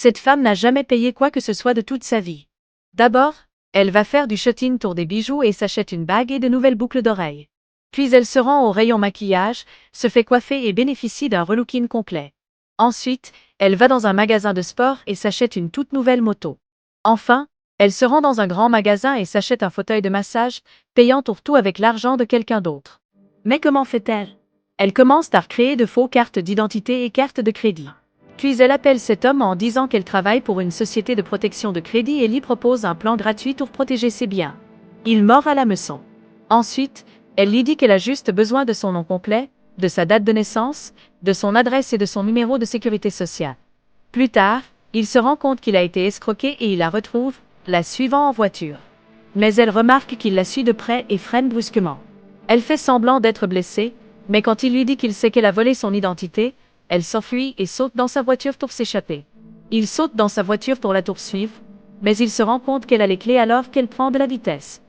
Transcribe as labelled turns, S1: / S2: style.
S1: Cette femme n'a jamais payé quoi que ce soit de toute sa vie. D'abord, elle va faire du shopping tour des bijoux et s'achète une bague et de nouvelles boucles d'oreilles. Puis elle se rend au rayon maquillage, se fait coiffer et bénéficie d'un relooking complet. Ensuite, elle va dans un magasin de sport et s'achète une toute nouvelle moto. Enfin, elle se rend dans un grand magasin et s'achète un fauteuil de massage, payant pour tout avec l'argent de quelqu'un d'autre. Mais comment fait-elle? Elle commence par créer de faux cartes d'identité et cartes de crédit. Puis elle appelle cet homme en disant qu'elle travaille pour une société de protection de crédit et lui propose un plan gratuit pour protéger ses biens. Il mord à l'hameçon. Ensuite, elle lui dit qu'elle a juste besoin de son nom complet, de sa date de naissance, de son adresse et de son numéro de sécurité sociale. Plus tard, il se rend compte qu'il a été escroqué et il la retrouve, la suivant en voiture. Mais elle remarque qu'il la suit de près et freine brusquement. Elle fait semblant d'être blessée, mais quand il lui dit qu'il sait qu'elle a volé son identité, elle s'enfuit et saute dans sa voiture pour s'échapper. Il saute dans sa voiture pour la poursuivre, mais il se rend compte qu'elle a les clés alors qu'elle prend de la vitesse.